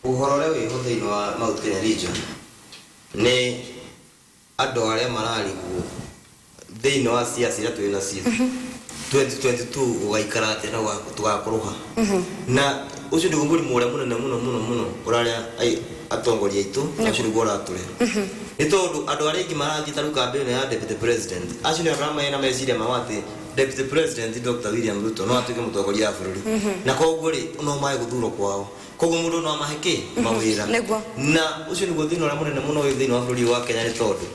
Uhoro wi huthiini wa Mount Kenya region ni andu aria mararigu thiini wa siasa iria twina cio 2022 ugaikara atia na tugakuruha na ucio ndio murimu uria munene muno uraria atongoria itu acio niguo uraturera ni tondu andu aria ingi marathii taru campaign ya deputy president acio ndio arama ena meciria mawati deputy president Dr. William Ruto no atuike mutongoria wa bururi na koguo ri no mae guthurwo kwao koguo mundu no maheke mawira na ucio niguo thina uria munene muno uyu thina wa bururi wa Kenya ni tondu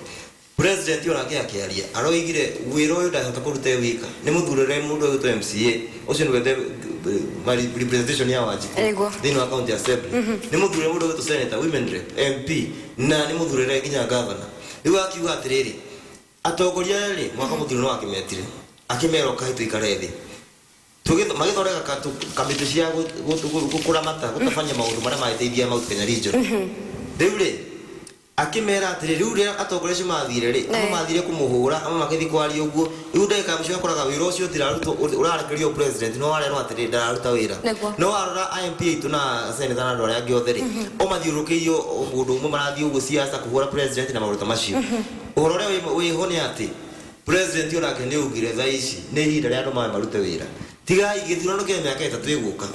president onake akiaria aroigire wira uyu ndahota kuruta wika ni muthurire mundu uyu to MCA ucio niguo mari representation ya Wanjiku thina wa county assembly ni muthurire mundu uyu to senator women rep MP na ni muthurire nginya governor riu akiuga atiriri atongoria ri mwaka muthuri no akimetire akimero kahitu ikarethi magithoreka kamiti cia gukuramata gutafanya maundu maria maiteithia Mount Kenya region riu ri akimera atiri riu ri atongoria mathire ri mathire kumuhura ama makithi kwari uguo riu ndeka mcio akoraga wira ucio tiraruta urarekerio president no wale no atiri ndaruta wira no arora IMP itu na senator na ndore angi othe ri o mathiurukirio mundu umwe marathi uguo siasa kuhura president na maruta macio uhoro ria wi hone ati president onake ni ugire tha ici ni ihinda ria andu marute wira tigai githurano kia miaka 3 iguka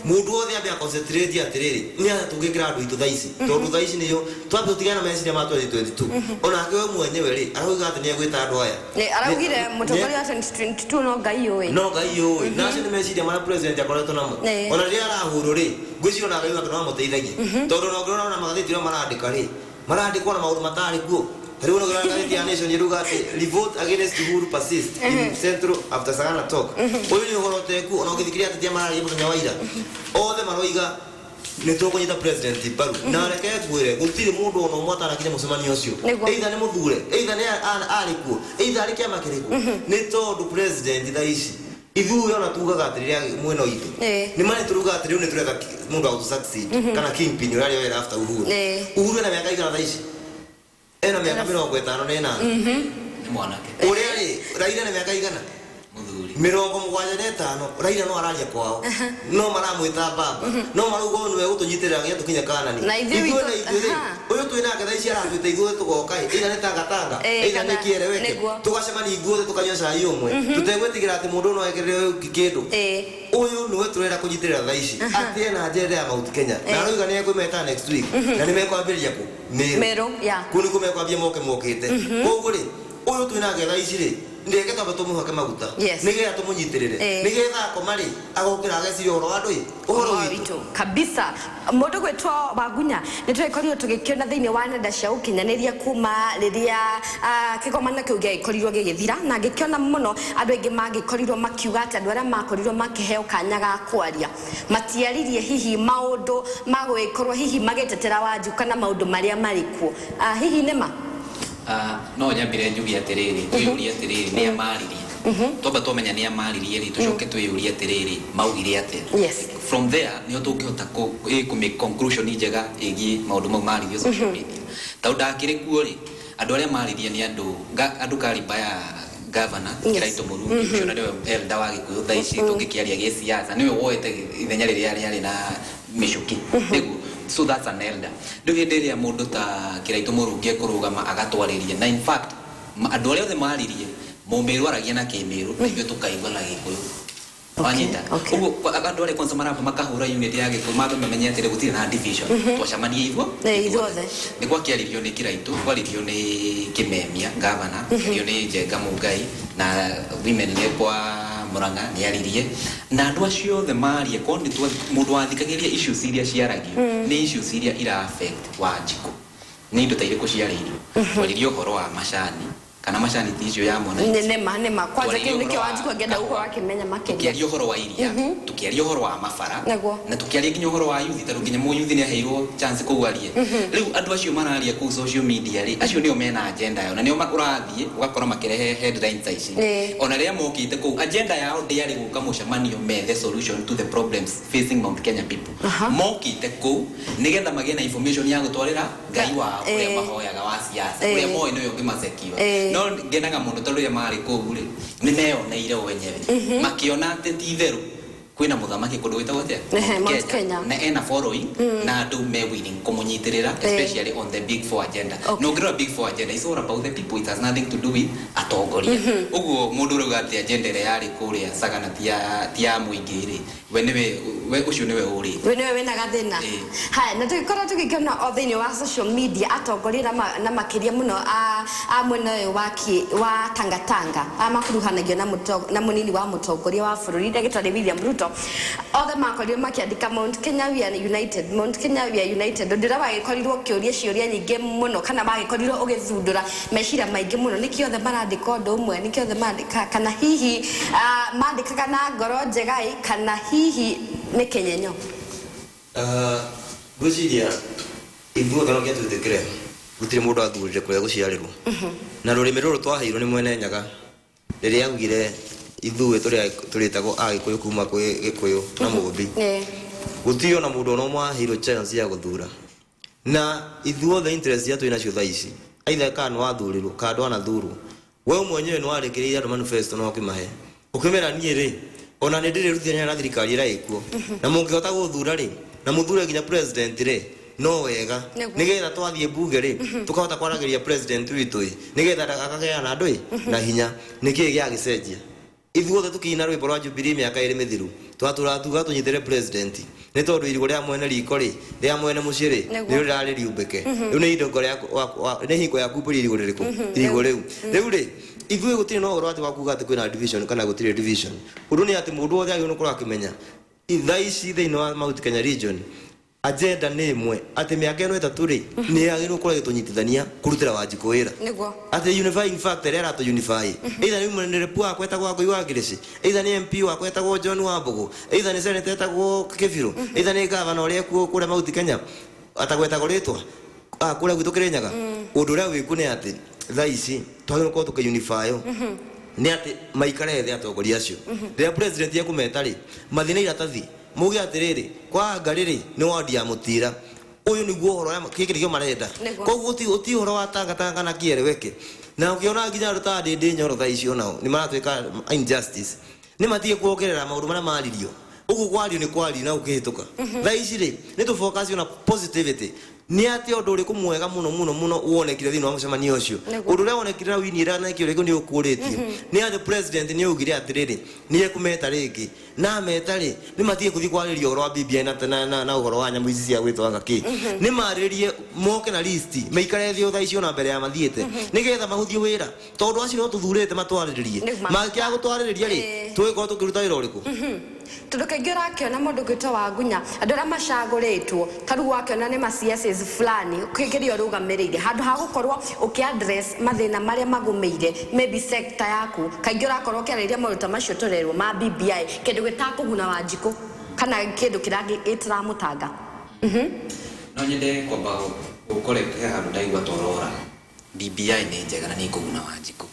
mundu othe ambe concentrate atiriri ni atungikira andu itu tha ici tondu tha ici niyo twambe tigana meciria ma 2022 onake we mwenyewe ri arauga ati ni egwita andu aya ni araugire mutongoria wa 2022 no ngai yoi na acio ni meciria mara president akoretwo namo ona ria arahuru ri ngwici ona ngai wake no amuteithagie tondu no ngirona na magathiti marandika ri marandikwo na maundu matari kuo riu no grana nation yiruga ati revolt against Uhuru persist in central after Sagana talk uyu ni uhoro teku ona ukithikiria ati mara muthenya wa ira othe maroiga ni tukunyita president baru na reke kwire gutiri mundu ona umwe atarakire mucemanio ucio either ni muthure either ni ari kuo either ari kiama kiriku ni tondu president tha ici ithuĩ ona tugaga atĩrĩrĩa mwena itu nĩ mane turuga atĩrĩu nĩ turetha mundu wa succeed kana kingpin ũrĩa wera after Uhuru na miaka igana tha ici ena miaka 54 na ni mwanake uria ri Raila na miaka igana muthuri 75 Raila no araria kwao no maramwita baba no marugo nwe gutunyitirira gia tukinya kanani ithuĩ uyu twina ngetha ici aratwita ithuĩ tugoka ira ni tanga ira ni kiereweke tugacemani ithuĩ tukanywa cai umwe tutegwetigira ati mundu no ekerere kindu uyu niwe turera kunyitirira tha ici ati ena agenda ya Mount Kenya na aroiga ni ekwimeta next week na ni mekwambiria ku Meru ya kuni kumekwambia mokite koguo ri uyu twina ngetha ici ri ndege tamba tumuhake maguta nigetha tumunyitirire nigetha akomari agokira ageci uhoro andu uhoro witu kabisa mundu gwetwo Bagunya nitwekorirwo tugikiona thiini wa nenda cia ukinyaniria kuma riria kigomana kiu gikorirwo gigithira na ngikiona muno andu aingi magikorirwo makiuga ati andu aria makorirwo makiheo kanya ga kwaria matiaririe hihi maundu magwikorwo hihi magitetera Wanjiku kana maundu maria marikuo hihi nima no nyambire njugi atiriri tuyuria atiriri ni amaririe toba tomenya ni amaririe ri tucoke tuyuria atiriri maugire ate from there ni tukihota ku make conclusion njega igi maundu mau maririe social media tauda kire kuo ri andu aria maririe ni andu kariba ya governor Kiraito Murungi ucio na ndio elda wa Gikuyu tha ici tungikiaria gi siasa niwe woete ithenya riria riari na mishuki niguo so that's an elder do henderia mundu ta Kiraito Murungi ekurugama agatwariria na in fact andu aria othe maririe momberu aragia na Kimiru ndio tukaigwa na Gikuyu wanyita ugo andu aria kwanza maramba makahura unit ya Gikuyu mabe mamenye atire gutire na division twacamania hivyo ithuothe ni kwa kiaririo ni Kiraito kwaririo ni Kimemia governor rio ni Njenga Mugai na women lepwa Muranga ni aririe na andu acio othe marie kondi tu mundu wathikagiria issues iria ciaragio ni issues iria ira affect Wanjiku ni ndo taire kuciaririo twaririo horo wa macani kana macani ticio ya mona nema kwanza kinike Wanjiku agenda uko wakimenya makeria tukiaria horo wa iria tukiaria horo wa mafara na tukiaria nginya horo wa youth taru nginya mu youth ni aheirwo chance kuwaria riu andu acio mararia ku social media ri acio nio mena agenda yao na nio makurathie ugakora makirehe headlines ici ona ria mokite ku agenda yao ndiari guka mucemanio methe solution to the problems facing Mount Kenya people mokite ku nigetha magena information ya gutwarira ngai wao uria mahoyaga wa siasa uria moi no ngimacekiwa no ngenaga mundu tondu ya mari ku ri ni meo na ire wenyewe makiona ati ti theru kwina muthamaki kundu wita wote Kenya na ena following na andu me willing kumunyitirira especially on the big four agenda. No ngiro big four agenda is all about the people, it has nothing to do with atongoria. Uguo mundu ruga ati agenda ire yari kuria sagana tia muingiri we ucio niwe uri we niwe wena gathina ha na tukikora tukikona o thiini wa social media atongoria na makiria muno a mwena wa Tangatanga makuruhanagio na munini wa mutongoria wa bururi Ndagĩtarĩ William Ruto othe makorirwo makiandika Mount Kenya we are united ndira bagikorirwo kiuria ciuria nyingi muno kana bagikorirwo ugithundura meciria maingi muno nikio othe marandika undu umwe nikio othe mandika kana hihi mandikaga na ngoro njegai kana hihi ni kenyenyo guciria ithuothe no kia twĩtĩkĩre gũtirĩ mũndũ athurire kũrĩa gũciarĩrwo na rũrĩmĩ rũrũ twaheirwo nĩ mwene Nyaga rĩrĩa augire ithuĩ tũrĩtagwo Agĩkũyũ kuma kwĩ Gĩkũyũ na Mũmbi gũtirĩ ona mũndũ ona ũmwe waheirwo chance ya gũthura na ithuothe interest ya twĩnacio thaa ici either kana wathurirwo kana ndwanathurwo we mwenyewe nĩ warĩkĩrĩire andũ manifesto no ũkĩmahe ũkĩmera niĩ rĩ ona nĩ ndĩrĩrutithania na thirikari ĩrĩa ĩkuo na mũngĩhota gũthura rĩ na mũthure nginya president rĩ no wega nigetha twathiĩ bunge rĩ tukahota kwaragĩria president witũ nigetha akageana andũ na hinya nĩkĩĩ gĩagĩcenjia ithuothe tukĩina rwĩmbo rwa Jubilee mĩaka ĩrĩ mĩthiru twatũratuga tũnyitĩre president nĩ tondũ irigũ rĩa mwene riko rĩ rĩa mwene mũciĩ rĩ nĩ rĩrarĩ riumbĩke rĩu nĩ indo nĩ hingo ya kumbũria irigũ rĩrĩkũ irigũ rĩu rĩ ithuĩ gũtirĩ no ũhoro atĩ wa kuga atĩ kwĩna division kana gũtirĩ division ũndũ nĩ atĩ mũndũ wothe agĩrĩirwo nĩ kũrakĩmenya thaa ici thĩinĩ wa Mount Kenya region agenda nĩ ĩmwe atĩ mĩaka ĩno ĩtatũ rĩ nĩ yagĩrĩirwo gũkorwo ĩgĩtũnyitithania kũrutĩra Wanjikũ wĩra atĩ unifying factor ĩrĩa aratũ unify either nĩ mũnene rep wakwa etagwo Wangũi wa Ngĩrĩcĩ either nĩ MP wakwa etagwo John Wambũgũ either nĩ senator etagwo Kĩbirũ either nĩ governor ũrĩa kuo kũrĩa Mount Kenya atagwetagwo rĩtwa kũrĩa gwitũ Kĩrĩnyaga ũndũ ũrĩa wĩkuo nĩ atĩ thaa ici twagĩrĩirwo gũkorwo tũkĩunifyo nĩ atĩ maikare thĩ atongoria acio rĩrĩa president ekũmeta rĩ mathiĩ na iratathi muge atiriri kwa ngariri ni wadi ya Mutira uyu niguo horo kiki nigio marenda koguo ti horo wa Tangatanga na Kĩereweke na ukiona nginya ruta ndindi nyoro thaa icio nao ni maratwika injustice ni matie kuongerera maundu maria maririo ugu kwario ni kwario na ukihituka thaa ici ri ni tu focus na positivity ni ati undu uri kumwega muno wonekire thini wa mucemanio ucio undu ria wonekire na wini ira na Kĩrĩko ni ukuritie ni ati president ni ugire atiriri ni ekumeta ringi na meta ri ni matie kuthi kwaririo uhoro wa BBI na uhoro wa nyamu ici cia gwitwanga ki ni maririe moke na list meikare thio thaa icio na mbere ya mathiete nigetha mahuthie wira tondu acio no tuthurite matwariririe makia gutwaririria ri twiko tukiruta wira uriku tudukagira kiona mundu gwitwa Wangunya andu aria macaguritwo taru wakiona ni maciaces fulani ukigerio rugamirire handu ha gukorwo ukiaddress mathina maria magumeire maybe sector yaku kaingi urakorwo ukiariria maruta macio turerwo ma BBI kindu gitakuguna Wanjikũ kana kindu kirangi itiramutanga no nyende kwamba ukoreke handu ndaigua torora BBI ni njega na ni kuguna Wanjikũ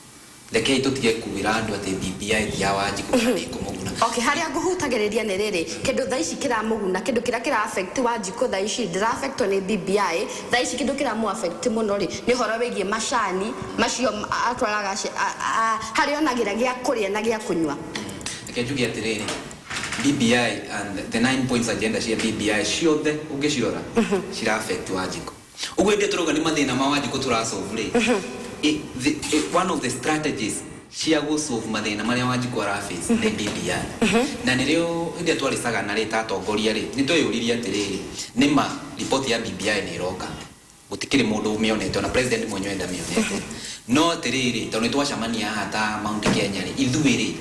leke tutige kuira andu ati BBI ti ya Wanjikũ kana ni kumuguna okay haria nguhutagiriria ni riri kindu thaa ici kiramuguna kindu kira affect Wanjikũ thaa ici ndira affect ni BBI thaa ici kindu kiramu affect muno ri ni horo wigie macani macio atwaraga haria onagira gia kuria na gia kunywa leke njugi atiriri BBI and the 9 points agenda cia BBI ciothe ungicirora cira affect Wanjikũ uguo ndi turoga ni mathina ma Wanjikũ turasolve ri one of the strategies cia go solve mathina maria Wanjikũ araface ni BBI na nirio ndi twarisaga na rita atongoria ri ni twiyuriria atiriri ni ma report ya BBI ni roka gutikiri mundu umionete na president mwenyewe ndamionete no atiriri tondu twacamania hata Mount Kenya ri ithuiri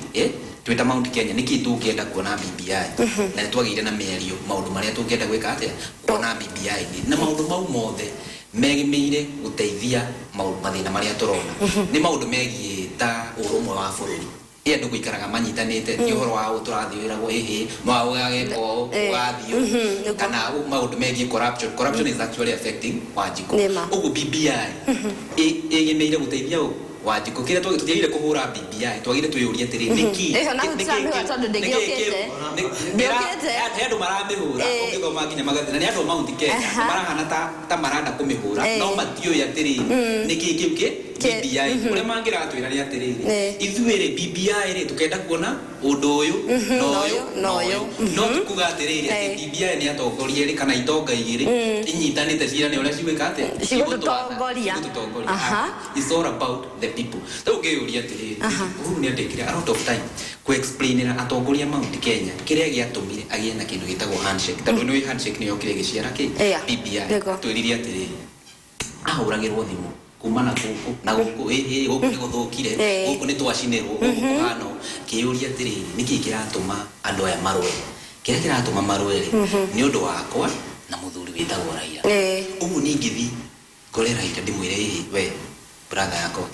twita Mount Kenya niki tukienda kuona BBI na twagire na mĩario maundu maria tukienda gwika atia kuona BBI na maundu mau mothe megimeire guteithia mathina maria turona ni maundu megie ta urumwe wa bururi andu guikaraga manyitanite ti uhoro wa uturathiragwo hihi no ugageko ugathio kana maundu megie corruption is actually affecting Wanjikũ ugu BBI egimeire guteithia Wanjikũ kire tugire kuhura BBI twagire twiyuria tiri niki andu maramihura ungithoma nginya magathina ni andu Mount Kenya marahana ta maranda kumihura no matio ya tiri niki kiuke BBI ule mangira atwira ri atiriri ithuire BBI ri tukenda kuona undu uyu no tukuga atiriri ati BBI ni atongoria ri kana itonga igiri inyitanite cirane uria cigwika atia cigutongoria it's all about the people so ngeuria atiriri Uhuru ni andikire a lot of time ku explain na atongoria Mount Kenya kiria giatumire agie na kindu gitagwo handshake tondu ni handshake ni yokire giciara ki BBI twiriria atiriri ahuragirwo thimu kumana guku na guku guku ni guthukire guku ni twacinirwo guku hano kiuria atiriri niki kiratuma andu aya marwe kiria kiratuma marwe ni undu wakwa na muthuri witagwo Raila ugu ni ngithi kore Raila ndimwire we brother yako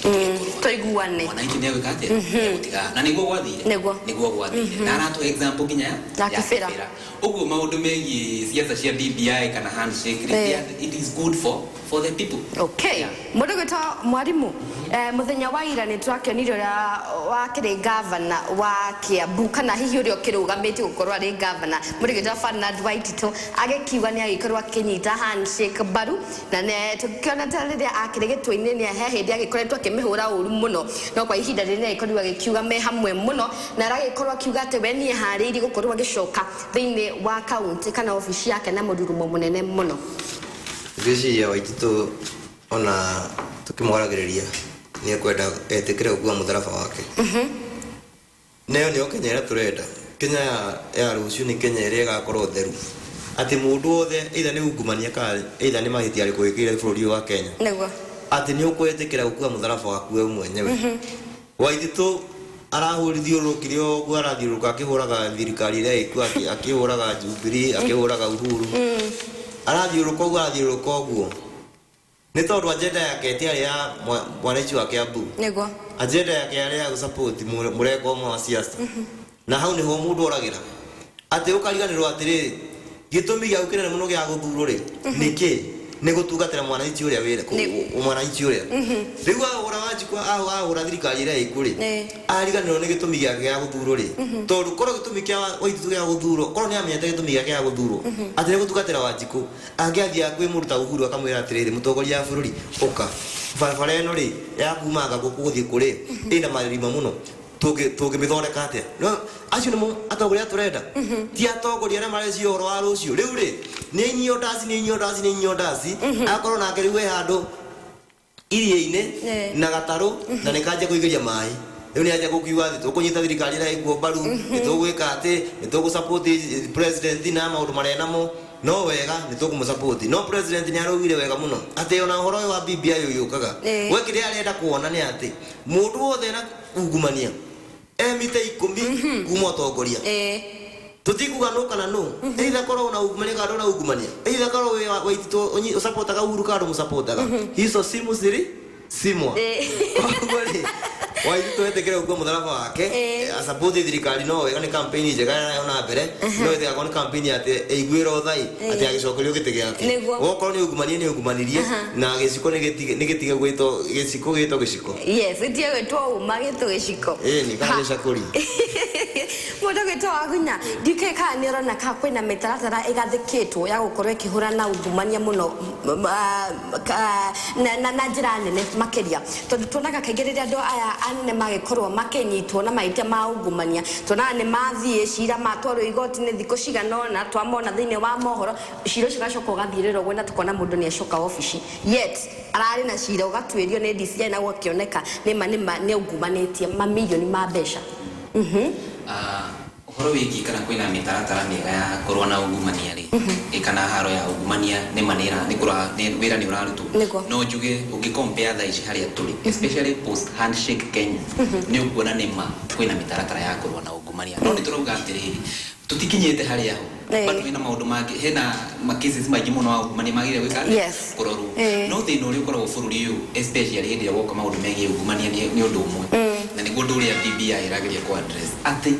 toiguane mwananchi ni gwika atia gutiga na niguo gwathire na aratu example nginya ya kifira ugu maundu megi siasa cia BBI kana handshake it is good for the people mundu gwita mwarimu muthenya wa ira ni twakionire uria wakiri governor wa Kiambu kana hihi uria kirugamite gukorwo ari governor mundu gwita Fernand Waitito agekiuga ni agikorwo akinyita handshake baru na ne tukiona tariria akiri gitwini ni hehe ndi agikoretwo akimihura uru muno no kwa ihinda riri agikorwo agikiuga me hamwe muno na aragikorwo akiuga ati we ni hariri gukorwo agicoka thiini wa county kana ofisi yake na mudurumo munene muno Gisi ya Waitito ona tukimwaragiriria ni ekwenda etikire gukua mutharaba wake neo ni Kenya ira turenda Kenya ya rucio ni Kenya ira igakorwo theru ati mundu othe either ni ungumania ka either ni mahiti ari kuikira bururi wa Kenya nego ati ni ukwetikira gukua mutharaba waku we mwenyewe Waitito arahurithio rukirio gwarathiuruka akihuraga thirikari ira iku akihuraga Jubilee akihuraga Uhuru arathiuruka uguo ni tondu agenda yake tiari ya mwananchi wa Kiambu nego agenda yake yari ya gusupport mureko mwa wa siasa na hau niho mundu oragira ati ukariganirwo atiriri gitumi gia ukirene muno gia guthurwo ri niki ni gutungatira mwananchi uria wire mwananchi uria riu ahura wanjikwa ahura thirikari ira ikuri ariganirwo ni gitumi gia guthurwo ri tondu korwo gitumi kia Waitito gia guthurwo korwo ni amenyete gitumi gia guthurwo ati ni gutungatira Wanjiku angiathia kwi mundu ta Uhuru akamwira atiriri mutongoria wa bururi uka barabara ino ri ya kumanga gukuthie kuri ina marima muno tungimithondeka atia no acio ni atongoria turenda ti atongoria aria marecio horo wa rucio riu ri ni inyondasi akorwo nake riu we handu iria-ini na gataru na nikanja kuigeria mai riu ni anja gukiuga ati tukunyita thirikari ira ikuo mbaru nitugwika ati nitugusupport president na maundu maria namo no wega nitugumusupport no president ni arugire wega muno ati ona horo wa BBI uyukaga we kiria arenda kuona ni ati mundu wothe na ungumania emite 10 kuma utongoria tutikuga no kana no either korwo na ungumania kana na ungumania either korwo we Waitito usapotaga Uhuru kana musapotaga hizo simu ziri simwa kwani Waitito etekere gukua mutharaba wake support thirikari no wega ni campaign njega na mbere no ethega kon campaign ati eigwira thai ati agicokerio gite giake gokorwo ni ungumanirie na giciko ni gitige gwito giciko yes itie gwitwo uma gitu giciko ni kana gicakuri mundu gwitwo Wagunya ndike kana ni rona ka kwina mitaratara igathikitwo ya gukorwo ikihura na ungumania muno na njira nene makeria tondu tuonaga kaigiriria andu aya anene magikorwo makinyitwo na maite ma ungumania tona ni mathie cira matwarwo igoti-ini thikũ ciganona twamona thiini wa mohoro cira cigacoka ugathirĩrwo gwena tukona mundu ni acoka office yet arari na cira ugatwirio ni DCI na gwakioneka nima ni ungumanĩtie mamilioni ma mbeca uhoro wiki kana kwina mitaratara miega ya kurwa na ungumania ri ikana haro ya ungumania ni manira ni kura ni wira ni urarutwo no njuge ugicompare tha ici haria turi especially post handshake Kenya ni ukuona ni ma kwina mitaratara ya kurwa na ungumania no niturauga atiriri tutikinyete haria ho bado wina maundu mangi hena cases maingi muno wa ungumania magire gwika kuroru no thina uri ukoragwo bururi uyu especially hindi ya woka maundu megie ungumania ni undu umwe na niguo ndu uria BBI irageria ku address ati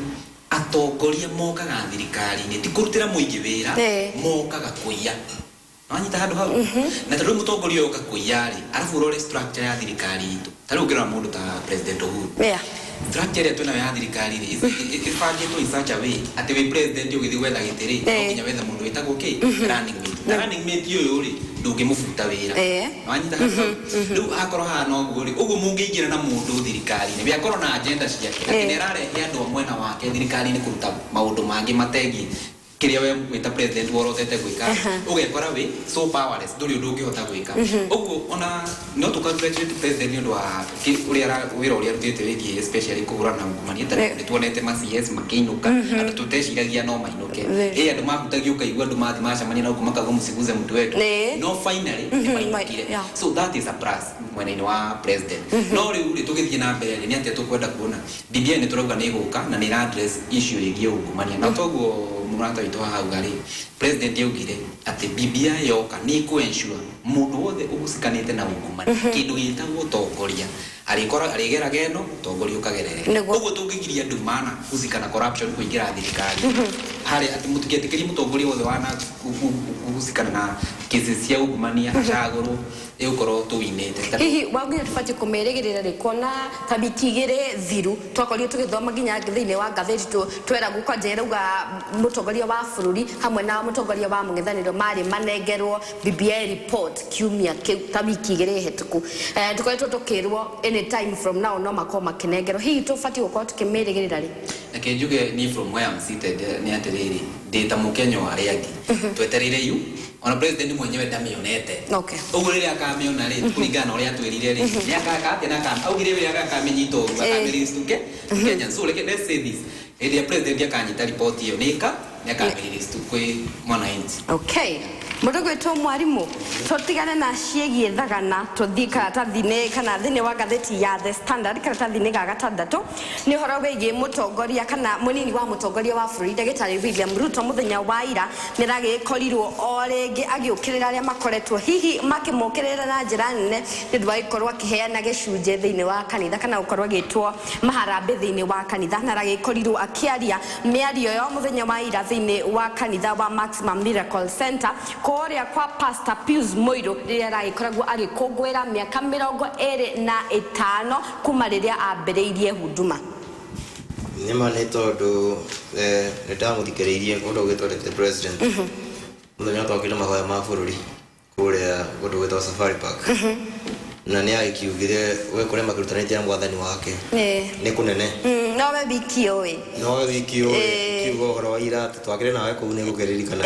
atongoria mokaga thirikari-ini ti kurutira muingi wira mokaga kuiya anyita handu hau na tondu mutongoria uka kuiya ri arafu urore structure ya thirikari itu tari ukira mundu ta president Uhuru structure yetu ya thirikari ri ifangitwo in such a way ati we president ugithi gwetha gitiri ukinya wetha mundu witagwo ki running mate na running mate uyu ri ndungimubuta wira wanyita riu akorwo hana uguo ri uguo mungiingira na mundu thirikari ni biakorwo na agenda ciake lakini ararehe andu mwena wake thirikari ni kuruta maundu mangi mategi kiria we wita president worotete gwika ugekora we so powerless nduri undu ungihota gwika uguo ona no to congratulate president ni undu wa uria wira uria rutite wigi especially kuhurana na ungumania tari tuonete ma CS makiinuka andu tuteciragia no mainuke andu mahutagio kaigua andu mathi macamania na ukuma kago musiguze mtu wetu no finally ni mainukire so that is a plus mwena-ini wa president no riu ri tugithie na mbere ni atia tukwenda kuona BBI ni turauga ni guka na ni address issue igi ungumania na toguo murata witu wa haugari president yaugire ati BBI yoka ni ku ensure mundu wothe ugusikanite na ungumania kindu gitagwo tongoria arigera geno tongoria ukagerere uguo tungigiria andu mana gusikana corruption kuingira thirikari hari ati mutiketikiria mutongoria wothe wana gusikana na cases cia ungumania acaguru eukorwo tuinete hihi wanginya tubati kumerigirira rikona tabikigire thiru twakorio tugithoma nginya thiini wa gatheti twera guko njerauga mutongoria wa bururi hamwe na mutongoria wa mung'ethaniro mari manengerwo BBI report kiumia kiu tabikigire hetuku tukoretwo tukirwo anytime from now no makoma makinengerwo hihi tubati guko tukimerigirira ri ake njuge ni from where I'm seated ni atiriri ndita mukenya wa riagi tweterire yu ona president mwenyewe ndamionete uguo riria akamiona ri kuringana uria twirire ri ni akaka ati na kama augire we akamenyito akamiriristuke Kenya so let's say this area president akanyita report iyo nika ni akamiriristu kwi mwananchi mundu gwitwo mwarimu tutigane na ciegi thagana tuthika tathine kana thine wa gatheti ya The Standard kana tathine ga gatandatu ni horo wigi mutongoria kana munini wa mutongoria wa bururi Ndagĩtarĩ William Ruto muthenya wa ira niragikorirwo orengi agiukirira aria makoretwo hihi makimukirira na njira nene nĩndũ wa ikorwo akiheana gicunje thine wa kanitha kana ukorwo agitwo maharambe thine wa kanitha na ragikorirwo akiaria miario yo muthenya wa ira thine wa kanitha wa Maximum Miracle Center koria kwa Pastor Pius Moiro riria ragikoragwo agikungwira miaka 25 kuma riria ambiriirie huduma nima ni tondu ndamuthikiriirie kundu gwitwarite president muthenya twakire mahoya ma bururi kuria kundu gwitwa Safari Park na ni agikiugire we kuria makirutanĩtie na mwathani wake ni kunene no we bikio kiugo horo wa ira twakire nawe kuu ni gukeririkana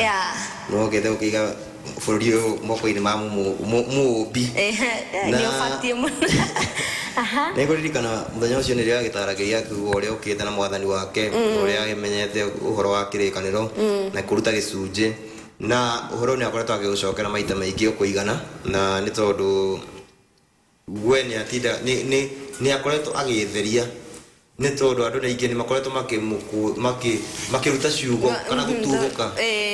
no gethe ukiga bururi uyu moko-ini ma muumbi ni ufatie muno ni kuririkana muthenya ucio ni riria gitaragiria kiugo uria ukite na mwathani wake uria agimenyete uhoro wa kirikaniro na kuruta gicunje na uhoro ni akoretwo agigucokera maita maingi ukuigana na ni tondu we ni atinda ni akoretwo agitheria ni tondu andu aingi ni makoretwo makiruta ciugo kana gutuguka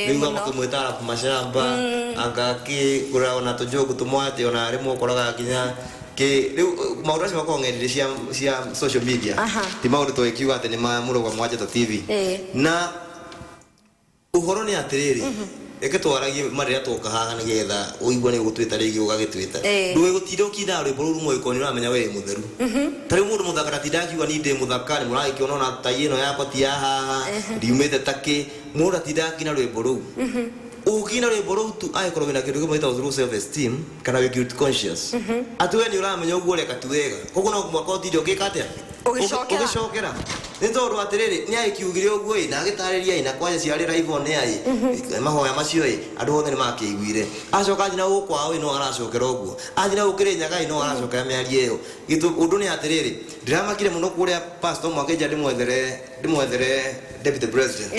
niuga makimwita arabu mashamba angaki kuraona tujogu tumwate ona rimwe ukoraga kinya riu maundu acio makoragwo ng'enda-inĩ cia social media ti maundu tũgĩkiuga atĩ nĩ ma mũrũgamo wa Njata TV na uhoro nĩ atĩrĩrĩ reke twaragie marĩa twoka haha nĩgetha ũigua nĩ ũgũtwĩta rĩngĩ ũgagĩtwĩta ndũgĩgũtinda ũkinda rwĩmbo rũu rumwe ũgĩkorwo nĩ ũramenya we mũtheru tarĩu mũndũ mũthaka ndatinda akiuga ni ndĩ mũthaka nĩ mũragĩkĩona ona tai ĩno yakwa ti ya haha ndiumĩte takĩ mũndũ atinda akina rwĩmbo rũu ukina rwĩmbo rũu tu angĩkorwo wĩna kĩndũ kĩmwe gĩtagwo self esteem kana wĩ guilt conscious atĩ we nĩ ũramenya ũguo ũreka ti wega koguo no mwaka ũtinde ũgĩka atĩa ũgĩcokera nĩ tondũ atĩrĩrĩ nĩ agĩkiugire ũguo ĩ na agĩtarĩria ĩ na kwanja ciarĩ live on air mahoya macio ĩ andũ othe nĩ makĩiguire acoka athi na gũkũ kwao ĩ no aracokera ũguo athi na gũkĩrĩ nyaga ĩ no aracokera mĩario ĩyo ũndũ nĩ atĩrĩrĩ ndĩramakire mũno kũrĩa pastor Mwakĩnja ndĩmwethere deputy president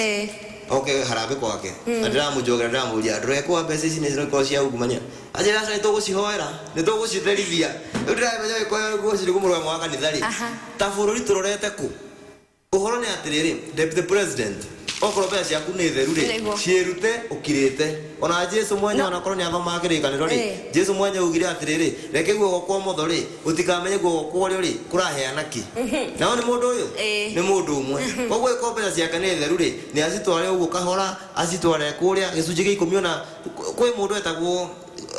harambe kwake ndiramujogera ndiramũria ndũrekwa mbeca ici nĩ cikorwo cia ungumania anjĩra aca nĩ tũgũcihoera nĩ tũgũcitherithia rĩu ndĩramenya gĩkorwo cirĩ mũrũgamo wa kanitha rĩ ta bũrũri tũrorete kũ ũhoro nĩ atĩrĩrĩ deputy president okorwo mbeca ciaku nĩ theru rĩ ciĩrute ũkirĩte ona Jesu mwenye onakorwo nĩ athomaga kĩrĩkanĩro rĩ Jesu mwenye augire atĩrĩrĩ reke guoko kwa ũmotho rĩ ũtikamenye guoko kwarĩo rĩ kũraheana kĩ nao nĩ mũndũ ũyũ nĩ mũndũ ũmwe koguo ĩkorwo mbeca ciake nĩ theru rĩ nĩ acitware ũguo kahora acitware kũrĩa gĩcunjĩ gĩa 10 ona kwĩ mũndũ etagwo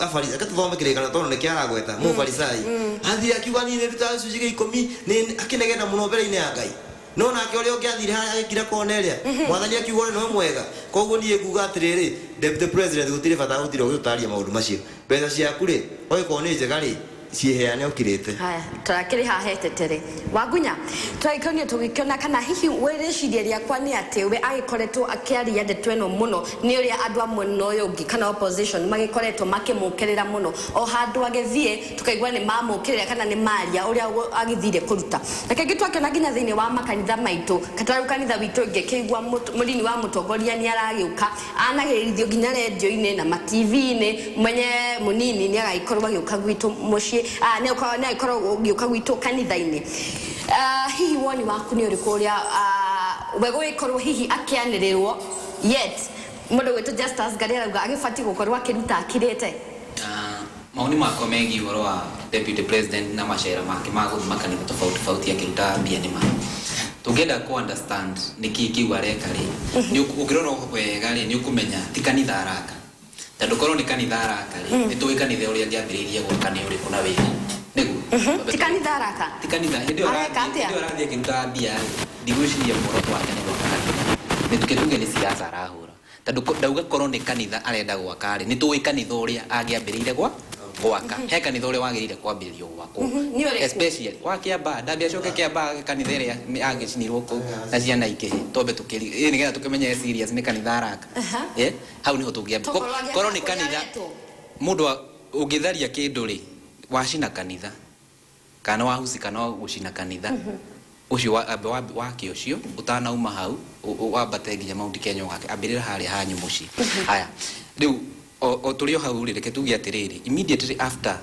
afarisa reke tũthome kĩrĩkanĩro tondũ nĩ kĩaragweta mũfarisai athire akiuga niĩ nĩ ndutaga gĩcunjĩ gĩa 10 nĩ akĩnegena mũno mbere-inĩ ya Ngai no nake uri ungiathire haria agikira Cornelia mwathani akiuga no mwega koguo nie nguga atiriri deputy president gutire bata gutire gutaria maundu macio mbeca ciaku ri oiko ni njega ri cieheane ukirite haya turakiri hahete tere Wagunya twaikonie tugikiona kana hihi wereciria riakwa ni ati we agikoretwo akiaria ndeto eno muno ni uria andu amwe noyo ungi kana opposition magikoretwo makimukirira muno o handu agithie tukaigwa ni mamukirira kana ni maria uria agithire kuruta reke twakiona nginya thiini wa makanitha maitu kataru kanitha witu ngikigwa mulini wa mutongoria ni aragiuka anagirithio nginya radio-ini na ma TV-ini mwenye munini ni agaikorwo agiuka gwitu muci ne ikorwo giuka gwitu kanitha-ini hihi woni waku ni uriku uria wego ikorwo hihi akianirirwo yet mundu gwitu Justus Ngari arauga agifati gukorwo akiruta akirite maoni makwa megiĩ igũrũ wa deputy president na macera make ma gũthima kanitha tofauti akiruta mbia nĩ ma tũngĩenda ku understand nĩkĩ kiu areka rĩ nĩ ũkĩrora wega rĩ nĩ ũkũmenya ti kanitha araka tondũ korwo nĩ kanitha araka rĩ nĩ tũĩ kanitha ũrĩa angĩambĩrĩirie gwaka nĩ ũrĩkũ na wĩra nĩguo ti kanitha araka ti kanitha hĩndĩ ĩyo arathiĩ akĩruta mbia ndigwĩciria muoroto wake nĩ gwaka kanitha nĩ tuge nĩ siasa arahũra tondũ ndauga korwo nĩ kanitha arenda gwaka rĩ nĩ tũĩ kanitha ũrĩa angĩambĩrĩire gwaka he kanitha ũrĩa wagĩrĩire kwambĩrĩrio gwakwo especially wa Kĩamba ndambia coke Kĩamba kanitha ĩrĩa agĩcinirwo kũu na ciana ikĩhĩ tombe tũkĩri nĩgetha tũkĩmenye serious nĩ kanitha araka hau nĩho tũngĩamba korwo nĩ kanitha mũndũ ũngĩtharia kĩndũ rĩ wacina kanitha kana wahusi kana gũcina kanitha ucio wake ucio utanauma hau wambate nginya Mount Kenya wake ambĩrĩra harĩa hanyu mũciĩ haya rĩu o tulio hau rĩ reke tuge atiriri immediately after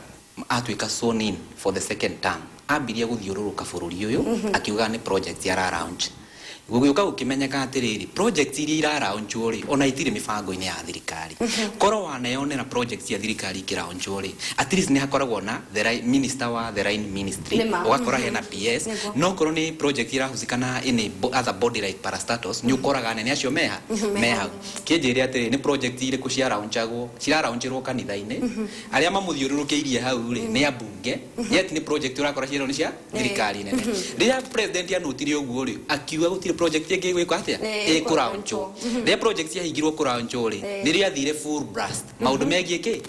atuika sworn in for the second term ambiria guthiũrũrũka bũrũri ũyũ akiuga ni project ya launch gũgĩũka gũkĩmenyeka atiriri project iria iraraunchwo rĩ ona itirĩ mĩbango-inĩ ya thirikari korwo waneyonera project ya thirikari ikĩraunchwo rĩ at least nĩ hakoragwo na the minister wa the line ministry ũgakora hena PS no korwo nĩ project irahusikana in other body like parastatus nĩ ũkoraga nene acio meha kĩnjĩre atirĩ nĩ project irĩkũ ciraraunchirwo kanitha-inĩ arĩa mamũthiũrũrũkĩirie hau rĩ nĩ ambunge yet nĩ project ũrakora ciĩrwo nĩ cia thirikari nene rĩrĩa president anutire ũguo rĩ akiuga gũtirĩ project ĩngĩ gwĩkwo atĩa ĩkũraunchwo rĩrĩa project yahingirwo kũraunchwo rĩ nĩ rĩathire full blast maũndũ megiĩ kĩ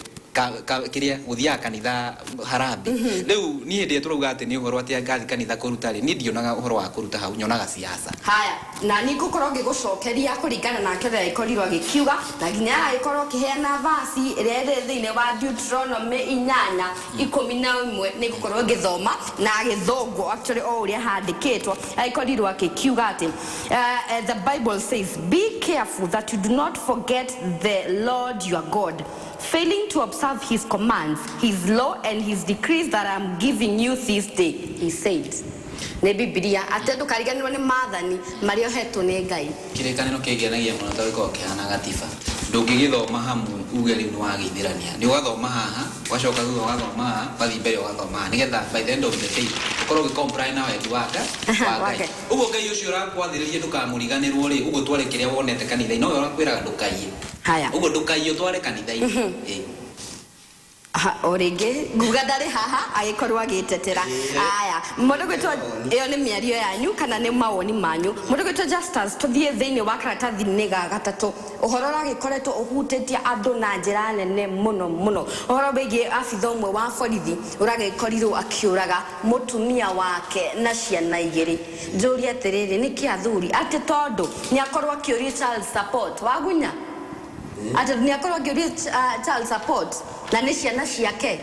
kiria guthiaga kanitha harambe riu ni hĩndĩ turauga atĩ nĩ ũhoro atĩ ngathi kanitha kũruta rĩ ni ndionaga ũhoro wa kũruta hau nyonaga siasa haya na ni ngũkorwo ngĩgũcokeria kũringana na kĩrĩa ikorirwo agĩkiuga na nginya agĩkorwo kĩheana vasi ĩrĩa ĩrĩ thĩinĩ wa Deuteronomy 8:11 nĩ ngũkorwo ngĩthoma na gĩthũngũ actually o ũrĩa handĩkĩtwo agĩkorirwo agĩkiuga atĩ the Bible says be careful that you do not forget the Lord your God, failing to observe his commands, his law and his decrees that I'm giving you this day, he said. Ne Biblia atedo kariganirwo ni maathani maria hetwo ni Ngai kĩrĩkanĩro kĩngĩanagia mũno ta gĩkoragwo kĩhana gatiba ndũngĩgĩthoma hamwe uge rĩu nĩ wagĩithĩrania nĩ ũgathoma haha wacoka thutha ũgathoma haha wathi mbere ũgathoma haha nĩgetha by the end of the day ũkorwo ũgĩcomply na wendi wa Ngai ũguo Ngai ũcio ũrakwathĩrĩria ndũkamũriganĩrwo rĩ ũguo tware kĩrĩa wonete kanitha-inĩ no ũrakwĩraga ndũkaiye haya ũguo ndũkaiye tware kanitha-inĩ orege nguga ndarĩ haha agĩkorwo agĩtetera aya mũndũ gwĩtwo ĩyo nĩ mĩario yanyu kana nĩ mawoni manyu mũndũ gwĩtwo Justus tũthiĩ thĩinĩ wa karatathi-inĩ ga gatatũ ũhoro ũragĩkoretwo ũhutĩtie andũ na njĩra nene mũno ũhoro wĩgiĩ abitha ũmwe wa borithi ũragĩkorirwo akĩũraga mũtumia wake na ciana igĩrĩ njũria atĩrĩrĩ nĩkĩ athuri atĩ tondũ nĩ akorwo akĩũria child support Wagunya atĩ nĩ akorwo akĩũria child support na nĩ ciana ciake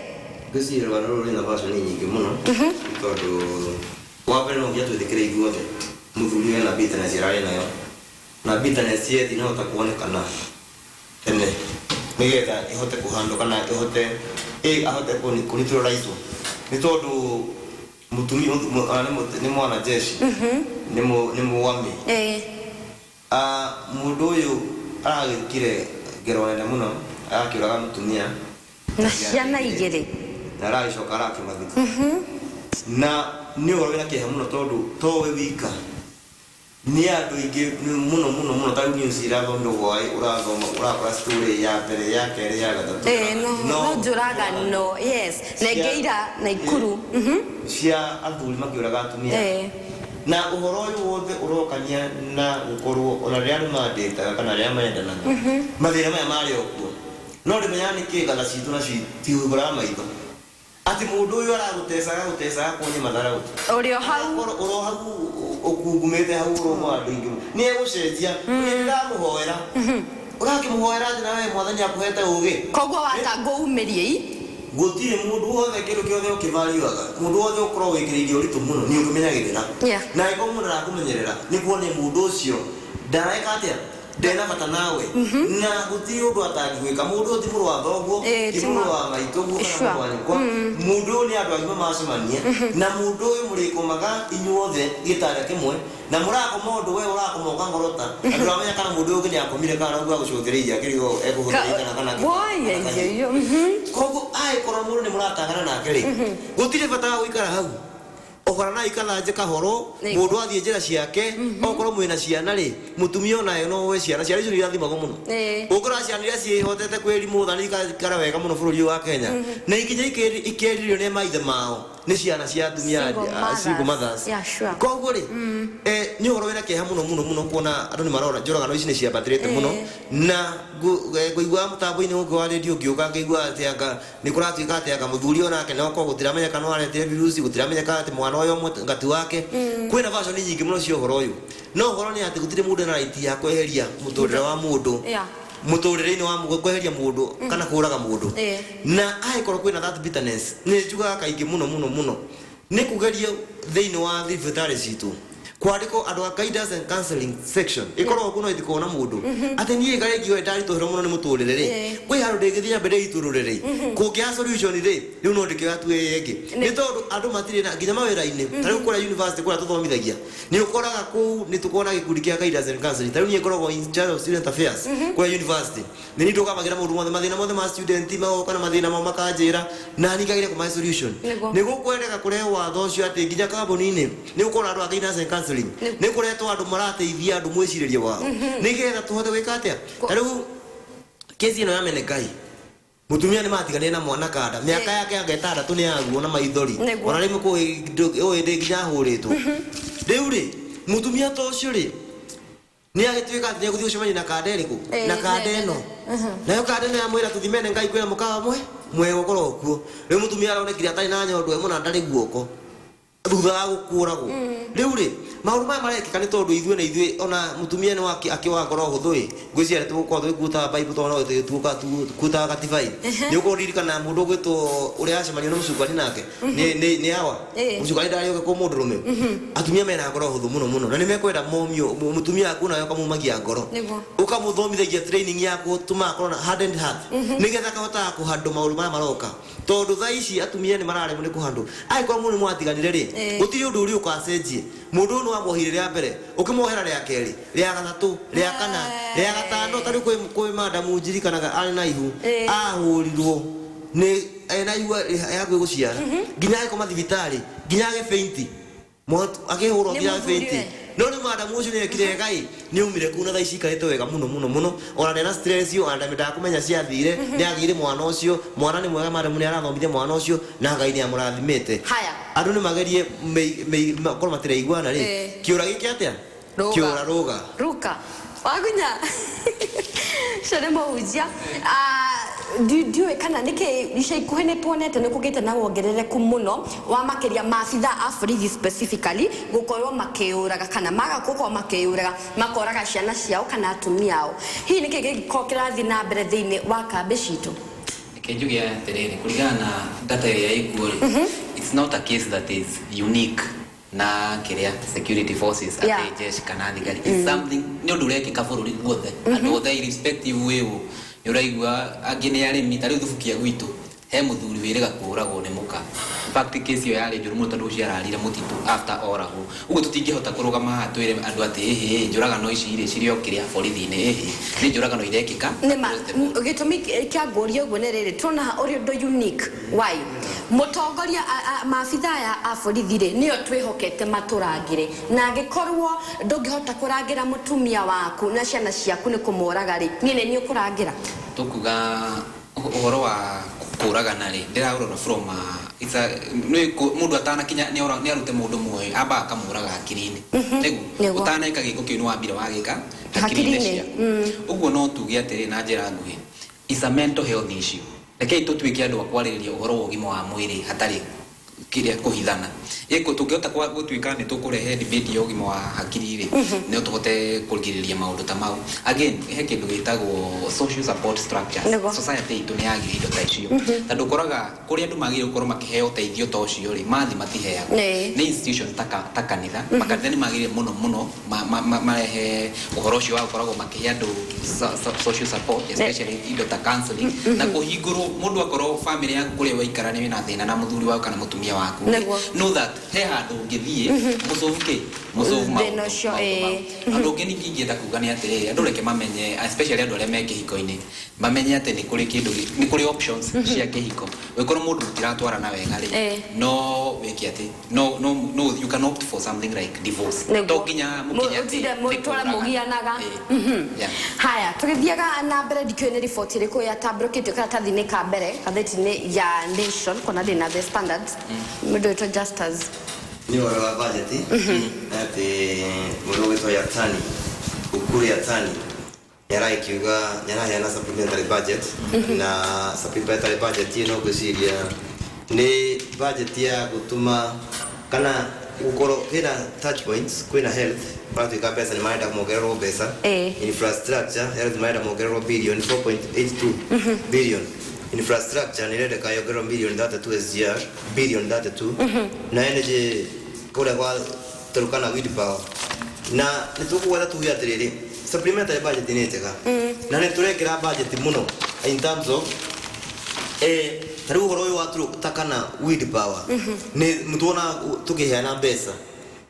ngĩciria rũrũ rwĩna version nyingĩ mũno tondũ wa mbere no nginya twĩtĩkĩre ithuothe mũthuri wena bitterness ararĩ nayo na bitterness yethi no ta kuonekana tene nĩgetha ĩhote kũhandwo kana ahote kũneutralize nĩ tondũ mũtumia nĩ mwana jeshi nĩ mũwami mũndũ ũyũ aragĩkire ngero nene mũno agakĩũraga mũtumia na ciana igĩrĩ na aragĩcoka arakĩmathika na nĩ ũhoro wĩna kĩeha mũno tondũ towe wika nĩ andũ aingĩ mũno ta news irathomithio hwaĩ ũrakora story ya mbere ya kerĩ ya gatatũ no njũragano yes na ingĩ ira Naikuru cia athuri makĩũraga atumia na uhoro uyu wothe urokania na gukorwo ona ria mandita kana ria mendana mathira maya mari okuo no rimenya niki kana citu na citiugura maitho ati mundu uyu aragutesa kunye mathara urio hau ukungumete hau ro andu ingi ni egucenjia ni ndamuhoera urakimuhoera ati nawe mwathani akuhete ugi koguo watango umirie gutire mundu wothe kindu kiothe ukivaliwaga mundu wothe ukoro wikiririe uritu muno ni ukumenyagirira na iko mundu arakumenyerera ni kuone mundu ucio ndareka atia ndena bata nawe na gutire undu atangwika mundu ti muru wa thoguo ti muru wa maitoguo kana wa nyoko mundu ni andu agima macemania na mundu uyu murikomaga inyuothe gitare kimwe na murako mundu we urakomoka ngorota andu amenya kana mundu uyu ni akomire kana ugu agucothereria kirigo ekuhutherika kana kogo ai koro mundu ni muratangana nake ri gutire bata wa guikara hau okorana ikala je kahoro mundu athie njira ciake okoro mwina ciana ri mutumia nayo no we ciana icio ni irathimagwo muno ukora ciana iria ciihotete kwirimu thani ikara wega muno bururi wa Kenya na ikinya ikeririo ni maithe mao ni ciana cia atumia single mothers koguo ri ni uhoro wina kiha muno kuona andu ni marora njoragano ici ni cia batirite muno na nguigua mutambo-ini ungi wa radio ngiuka ngigua atianga ni kuratuika atianga muthuri onake no ko gutiramenya kana warete virusi gutiramenya ati mwana uyu ngati wake kwina version nyingi muno cio horo uyu no horo ni ati gutire mundu na right ya kweheria muturire wa mundu muturire-ini wa mundu kweheria mundu kana kuraga mundu na aikorwo kwina that bitterness ni njugaga kaingi muno ni kugerio thiini wa thibitarĩ citu kwariko andu a guidance and counseling section ikorwo kuno ithikona mundu ati nie gare giwe ndari tuhiro muno ni muturire ri kwi haru ndegithia mbere itururire kungia solution ri riu no ndikira tu yenge ni tondu andu matire na nginya mawira-ini tari ukora university kura tuthomithagia ni ukoraga ku ni tukona gikundi kia guidance and counseling tari nie ikoragwo in charge of student affairs kura university ni ndukabagira mundu mothe mathina mothe ma student mao kana mathina mao makanjira na ni kagire kuma solution ni gukwendeka kurehe watho ucio ati nginya kambuni-ini ni ukora andu a guidance and counseling ni kuretwo andu marateithia andu mwiciririe wao nigetha tuhote gwika atia tariu kesi ino ya Menengai mutumia ni matigania na mwana kada miaka yake angetandatu ni aguo na maithori ona rimwe ku oe nginya huritwo riu ri mutumia to ucio ri ni agituika ati guthii ucemania na kada iriku na kada ino nayo kada ino yamwira tuthi Menengai kwina mukawa mwe gukorwo kuo riu mutumia aronekire atari na nyondo muna ndari guoko thutha wa gukuragwo riu ri maundu maya marekika ni tondu ithue na ithue ona mutumia ni wake akiwa ngoro huthui ngwiciare tugukorwo twikuta bible tona tuguka kuta katibai ni ukoririkana mundu gwitwo uria acemania na mucukani nake ni awa mucukani ndari uke ku mundu rume atumia mena ngoro huthu muno na ni mekwenda momio mutumia akuna yo kamumagia ngoro ukamuthomithagia training yako tuma akorwo hardened heart nigetha kahota kuhandu maundu maya maroka tondu tha ici atumia ni mararemwo ni kuhandu ai kwa mundu mwatiganire ri gutiri undu uri ukacenjie mundu no amohire ria mbere ukimohera ria keri ria gathatu ria kana ria gatano tari kwi madamu njirikanaga ari na ihu ahurirwo ni ena ihu ya kwi guciara nginya akoma thibitari nginya age fainti akihurwo nginya fainti no ni madamu ucio ni ekire gai ni umire kuna tha ici ikarite wega muno ona ndena stress yo anda menda kumenya ciathire ni agire mwana ucio mwana ni mwega madamu ni arathomithia mwana ucio na Ngai ni amurathimite haya andu ni magerie korwo matire igwana ri kiura giki atia kiura ruga wagunya sharemo ujia ndiwe kana nike isha ikuhe ni tuonete ni kugite na wongerereku muno wa makiria maabitha a borithi specifically gukorwo makiuraga kana magakorwo makiuraga makoraga ciana ciao kana atumia ao hii niki giko kirathi na mbere thiini wa kambi citu nikenjugia atiriri kuringana na data ya ikuo it's not a case that is unique na kiria security forces at jeshi kana thigari is something ni undu urekika bururi guothe andu othe irrespective wewe yuraigua agine arimi tari thufukia gwitu he muthuri wirega kuragwo ni muka fact case yo yari njuru mutondu ucio ararira mutitu after orago ugo tutingihota kurugama hatwire andu ati ehe njuraga no ici ire cirio kiria borithi-ini ehe ni njuraga no irekika ni gitumi kia ngoria uguo ni riri tuna uri ndo unique why mutongoria maabitha ya a borithi-ri nio twihokete maturangire na ngikorwo ndungihota kurangira mutumia waku na ciana ciaku ni kumuraga ri ni ukurangira tukuga uhoro wa kuragana ri ndiraurora from it's a mundu atana kinya ni arute mundu moyo aba akamuraga hakiri-ini niguo utana ika giko kiu ni wambire wagika hakiri-ini cia uguo no tuge atiri na njira nguhi is a mental health issue rekei tutwike andu akwariria uhoro wa ugima wa mwiri hatari kiria kuhithana iko tungihota gutwika ni tukurehe debate ya ugima wa hakiri ri ni tuhote kurigiriria maundu ta mau again he kindu gitagwo social support structures society itu ni yagi indo ta icio tandu koraga kuri andu magire gukorwo makiheo teithio ta ucio ri mathi matiheaga ni institution ta kanitha makanitha ni magire muno marehe uhoro ucio wa gukoragwo makihe andu social support especially indo ta counseling na kuhingurwo mundu akorwo family yaku kuri waikara ni wina thina na muthuri waku kana mutumia waku know that he handu ngithie musovu maundu andu ngeni ngingienda kuga ni atiri andu reke mamenye especially andu aria me kihiko-ini mamenye ati ni kuri kindu ni kuri options cia kihiko wikorwo mundu tiratwara na wega ri no wiki ati no you can opt for something like divorce to nginya mukinya ati mutwara mugianaga haya tugithiaga na mbere ndikyo report iri ko ya tabroketio karatathi-ini ka mbere gatheti-ini ya Nation kona ndina the Standards mudo to justice ni wala budget ati mudo wito ya tani ukuri ya tani yara ikiuga yana supplementary budget na supplementary budget ino guciria ni budget ya gutuma kana ukoro kina touch points kwina health patu ka pesa ni maenda kuongererwo pesa infrastructure health maenda kuongererwo billion 4.82 billion infrastructure ni rede kayo gero billion 32 SGR billion 32 na energy kule kwa Turkana wind power na nitukuwa tu ya tiriri supplementary budget ni tega na niturekera budget muno in terms of taru horo wa Turkana wind power ni mtuona tukiheana pesa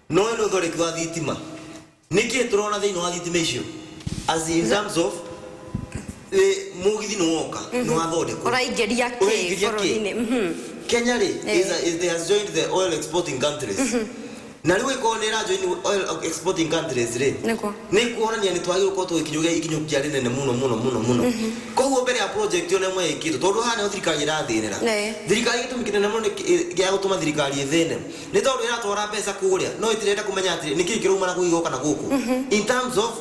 no ndo thore kwa thitima niki turona thini wa thitima icio as in terms of mugithi no woka no athode ko oraigeria ke fororine Kenya is they has joined the oil exporting countries na riwe ko nera join oil exporting countries re ni kuonania ni twagi uko to ikinyukia rinene muno ko huo mbere ya project yo nemwe ikitu tondu hana thirikari irathinera thirikari gitumikire nemo ni ya gutuma thirikari ithene ni tondu iratwara pesa kuria no itirenda kumenya ati niki kiruma na kuigoka na guku in terms of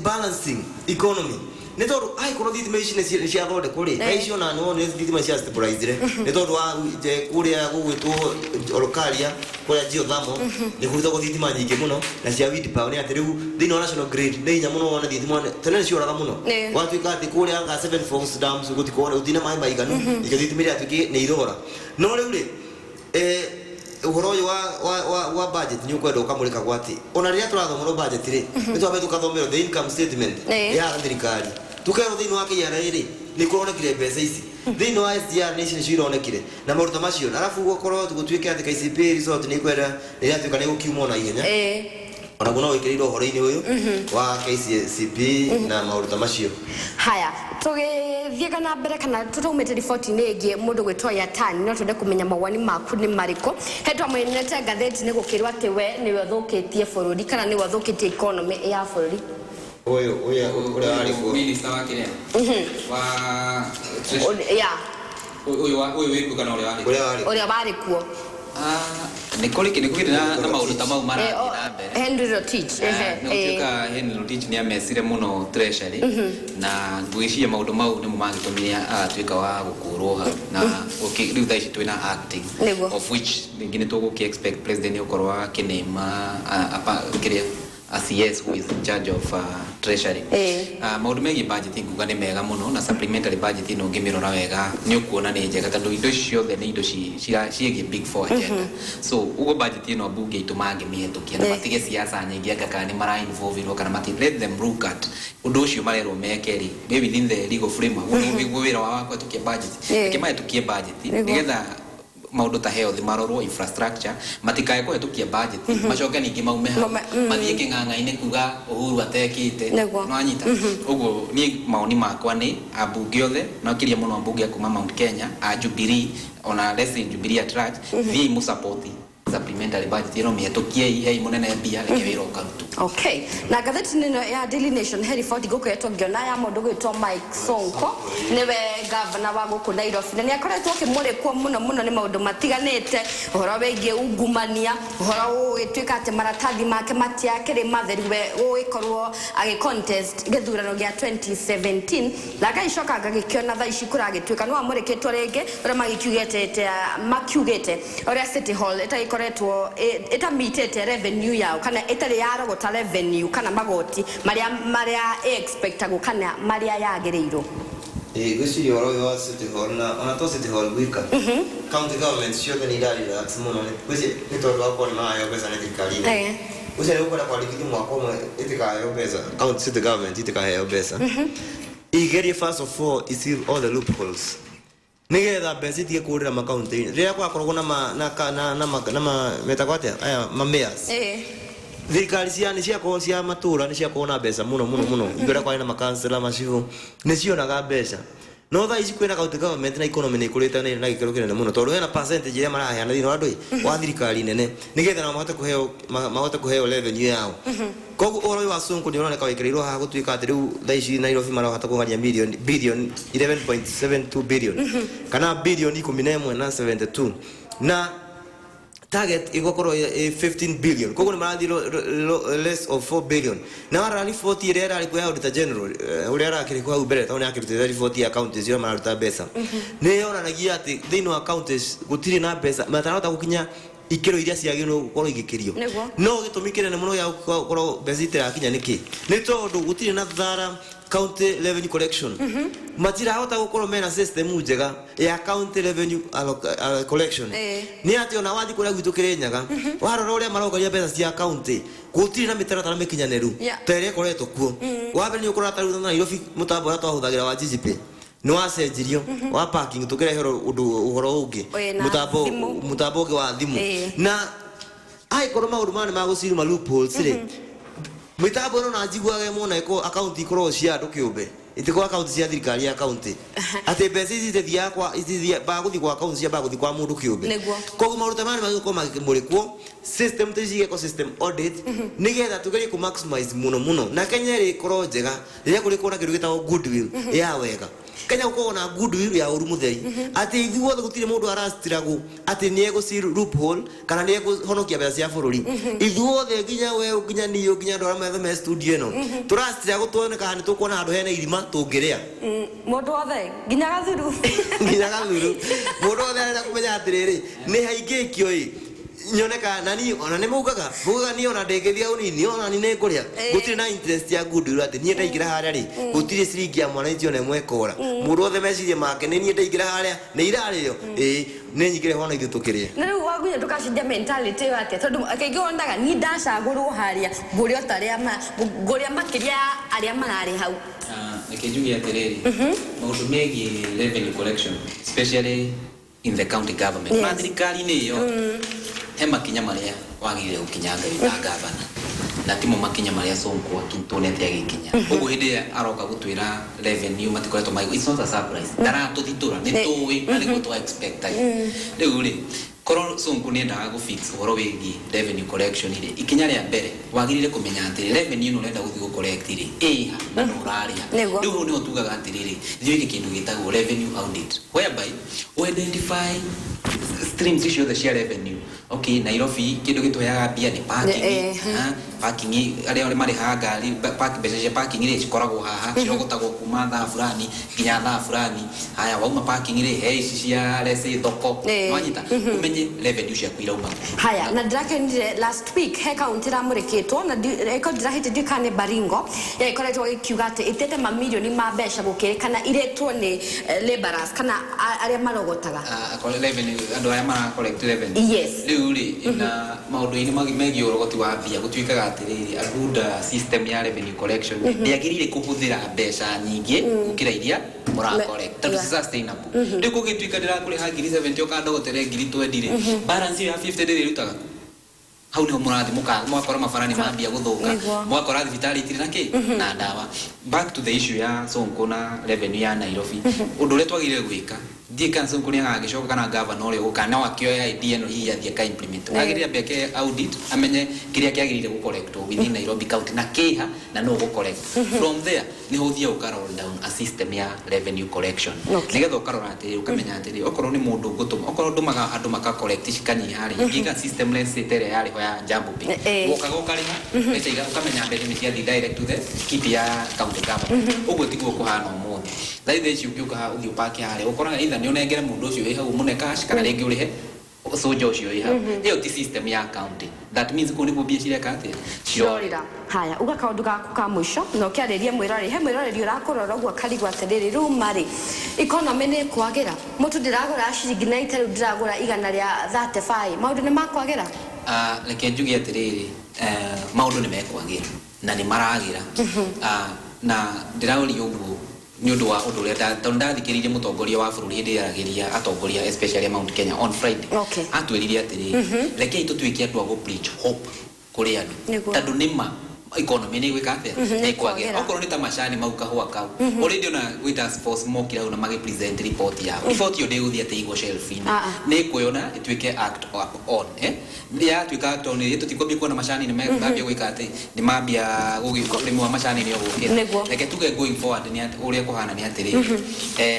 balancing economy ni tondu ai kono thitima ici ni cia thonde kuri aicio na no ni thitima cia stabilizer ni tondu wa kuria gugwitwo orokaria kuria geothermal ni kurita ko thitima nyingi muno na cia wind power ni ati riu thini wa national grid ni nya muno na thitima tene cio raga muno watu ikati kuria ga 7 Falls dams gutikone utina mai maiganu ikathitimira atuki ni ithora no riu ri uhoro wa budget ni ukwenda ukamurika gwati ona ria turathomero budget ri ni twabe tukathomero the income statement ya thirikari tukero thini wa KRA ri ni kuronekire mbeca ici thini wa SGR ni ici cironekire na maruta macio alafu gukorwo tugutwike ati KCP resort ni kwenda ni atuka ni gukiumwo na ihenya ona kuna wikiriro uhoro-ini uyu wa KCP na maruta macio haya tugithiaga na mbere kana tutumite report-ini ingi mundu gwitwa ya tani no tunde kumenya mawani maku ni mariko hetwa mwenete gatheti ni gukirwa ati we ni wathukitie bururi kana ni wathukitie economy ya bururi uyu ule aliko minister wa Kenya uyu wiku kana ule bari kuo ni kuri na maundu ta mau mara na mbere Henry Rotich Henry Rotich ni amesire muno treasury na ngwiciria maundu mau ni mumangitumia atwika wa gukurwo na riu thaici twina acting of which ngine tuguki expect president ukorwa kinema kiria CS who is in charge of treasury maundu megi budget nguga ni mega muno na supplementary budget ino ngimirora wega ni ukuona ni njega tondu indo ciothe ni indo ciegi big four agenda so ugo budget ino bunge itumange mihitukia na matige siasa nyingi anga ni mara involve kana mati let them look at undu ucio marero mekeri maybe within the legal framework ugo wira wa kwa tukie budget kema tukie budget nigetha maundu ta health marorwo infrastructure matikae ko tukie budget macoke ningi maume mathie king'ang'a-ini kuga Uhuru atekite no anyita uguo ni maoni makwa ni abunge othe no kiria muno abunge kuma Mount Kenya a Jubilee ona less Jubilee at large vi mu support supplementary budget ino mihetokie hei munene mbia wira ukarutu. Okay, na gatheti nino ya Daily Nation he report gukoretwo ngiona ya mundu gwitwo Mike Sonko niwe governor wa guku Nairobi na ni akoretwo kimurikwo muno ni maundu matiganite uhoro wege ungumania uhoro ugituika ati maratathi make matiakiri matheru we uikorwo agi contest githurano gia 2017 laka icoka ngagikiona tha ici kuragituika no amurikitwo ringi ura makiugite ura City Hall itaikoretwo itamitete revenue yao kana itari yarogota revenue kana magoti maria expect gukana maria yagireiro gwiciria waro wa City Hall na ona to City Hall gwika county government ciothe ni ndari relax muno ni tondu wa kuona mayo pesa ni thirikari ucere ukora kwandikithia mwaka umwe itikaheyo pesa county city government itikaheyo pesa igerie first of all is all the loopholes nigetha mbeca itige kurira makaunti-ini riria kwakoragwo na metakwate aya mamayors thirikari ni ciakorwo cia matura ni ciakorwo na mbeca muno igera kwa na makansela macibu ni cionaga mbeca no tha ici kwina county government na economy ni ikurite na gikero kinene muno tondu hena percentage iria maraheana thini wa andu wa thirikari nene nigetha na mahote kuheo revenue yao koguo oro wa Sonko ni uroneka wikirirwo ha gutuika ati riu tha ici Nairobi marahota kugania billion 11.72 billion kana billion 11 na 72 na target igokoro 15 billion koguo ni marathi less of 4 billion na wara report ire era ku ya auditor general uri ara akiri ku mbere taone akirutira report ya counties yo mararuta mbeca ni yonanagia ati thini wa counties gutiri na mbeca matarahota gukinya ikero iria ciagirwo gukorwo igikirio no gitumikire ne muno ya gukorwo mbeca itirakinya niki ni tondu gutiri na thara county revenue collection matira hota gukorwo mena system njega ya county revenue collection ni ati ona wathi kuria gwitukire nyaga warora uria marogaria mbeca cia county gutiri na mitaratara mikinyaneru tere koretwo kuo wabere ni ukora taru na Nairobi mutambo ratwa huthagira wa GGP no acenjirio wa parking tukirehe uhoro ungi mutambo ungi wa thimu na ai koroma maundu mane maguciru ma loopholes ri mitambo no na njiguage mona iko account ikoro cia andu kiumbe itiko account cia thirikari ya county ati mbeca ici thithia kwa ithithia ba guthi kwa account cia ba guthi kwa mundu kiumbe koguo maundu mane magiko magimurikwo system tiji ecosystem audit nigetha tugerie ku maximize muno na Kenya ri ikoro njega riria kuri kona kindu gitagwo goodwill ya wega Kenya uko na goodwill ya urumutheri ati ithuothe gutire mundu arastiragu ati ni ego si loophole kana ni ego honokia mbeca cia bururi ithuothe nginya we nginya niyo nginya ndora methe me studio eno turastiragu tuoneka hani tukuona handu hena irima tungiria mundu othe nginya gathuru mundu othe arenda kumenya atiriri ni haingikio nyoneka nani ona ne mugaga ni ona ndegethia unini ona ni nekuria gutire na interest ya goodwill ati nie ndaigira haria ri gutire ciringi ya mwana icio ne mwekora mundu othe mecirie make ni nie ndaigira haria ni irario ni nyigire hona ithu tukirie na riu wagunya tukacindia mentality ati tondu akaigi ondaga ni ndacagurwo haria nguri otaria nguria makiria aria marari hau nikijugia atiriri maundu megi revenue collection especially in the county government na thirikari ni yo he makinya maria wagire gukinyanga ita gavana na timo makinya maria Sonko akintonete agikinya ugu hindi aroka gutwira revenue matikoretwo maigo it's not a surprise dara tuthitura ni tuwi na ni to expect riu ri koro Sonko ni ndaga gu fix horo wigi revenue collection ire ikinya ria mbere wagirire kumenya atiri revenue no renda guthi gu collect ire na no raria riu ni otugaga atiri thiwe kindu gitagwo revenue audit whereby we identify streams issue the share revenue okay Nairobi kindu gitwayaga bia ni parking parking aria mari ha ngari parking ire cikoragwo haha cirogotagwo kuma thaa fulani nginya thaa fulani haya wauma parking ire he ici cia rese thoko wanyita umenye revenue cia kuirauma haya na ndirakenire last week he county ramurikitwo na eko ndirahite ndikane Baringo ikoretwo ikiuga ati itete mamilioni ma mbeca gukirikana iretwo ni laborers kana aria marogotaga revenue andu aya mara collect revenue yes riuri na maundu-ini megi urogoti wa bia gutuikaga atiriri a good system ya revenue collection ndiagirire kuhuthira mbeca nyingi gukira iria mura collect that is sustainable ndiko gituika ndirakuri ha 70 okandogotere 20 balance ya 50 ndiri rutaga hau ni murathi mwakora mafarani mambia guthuka mwakora thibitari itiri naki na dawa back to the issue ya Sonko na revenue ya Nairobi undu ule twagire gwika die council kunia ngagishoka kana governor ule ukana wakioya idea no hii yathie ka implement agiria beke audit amenye kiria kiagirire ku correct within Nairobi county na kiha na no go correct from there ni hothie ukaro down a system ya revenue collection nigetha ukarora atiri ukamenya atiri okorwo ni mundu ngutuma okorwo ndumaga andu maka collect shikanyi hari giga system less tere yari ho ya jambo bi ukaga ukariha mbeca iga ukamenya mbeca ni cia direct to the kiti ya county government uguo tiguo kuhana umuthi thaithe icio ukiuka uthio pake hari ukoraga either ni unengere mundu ucio wi hau mune cash kana ringi urihe soja ucio wi hau iyo ti system ya county that means ko ni bo biashara kati shorira haya uga kaundu gaku ka mwisho no kiareria mwirori he mwirori urakorora uguo karigwa atiriri rumari economy ni kwagira mutu ndiragura ciringi na itaru ndiragura igana ria 35 maundu ni makwagira leke njugi atiriri maundu ni mekwagira na ni maragira na ndirauri uguo ni undu wa undu ria ndathikiririe mutongoria wa bururi hindi yaragiria atongoria especially Mount Kenya on Friday atwiririe atiri reke itutwike andu ago preach hope kuri andu tandu nima economy ni gwikate ni kwagira okorwo ni tamashani mauka hwa kau already ona we task force mokira una magi present report ya report yo ndeguthia te igo shelf ni kuyona itwike act on ya twika act on yetu tikobi kuona mashani ni mabia gwikate ni mabia gugikorimo mashani ni ogukira reke tuge going forward ni uria kuhana ni atiri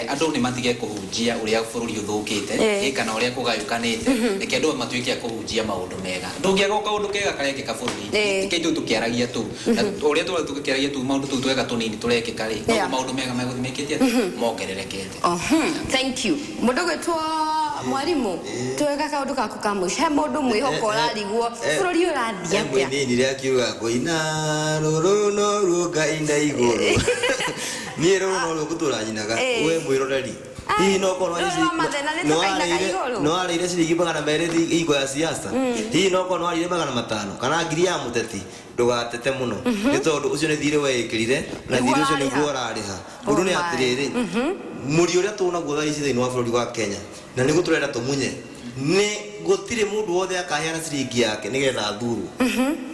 andu ni matige kuhunjia uria bururi uthukite kana uria kugayukanite reke andu matwike kuhunjia maundu mega ndungiaga kaundu kega kareke ka bururi tikitu tukiaragia uria tukiaragia tu maundu tu twega tunini tureke kari maundu mega meguthimikite mongererekete thank you mundu gwetwa mwarimu twega kaundu gaku ka mwisho he mundu mwihoko urariguo bururi urathia atia ni ria kiuga koina ruru no ruga inda iguru ni ruru no rugutura nyinaga we mwiroreri hii no korwa no arire ciringi magana merĩ iko ya siasa hii no korwa arire magana matano kana ngiri ya muteti ndugatete muno ni tondu ucio ni thire wekirire na thire ucio ni guorariha undu ni atiriri muri uria tunaguo thaa ici thiini wa bururi wa Kenya na ni guturenda tumunye ni gutire mundu wothe akaheana ciringi yake nigetha thuru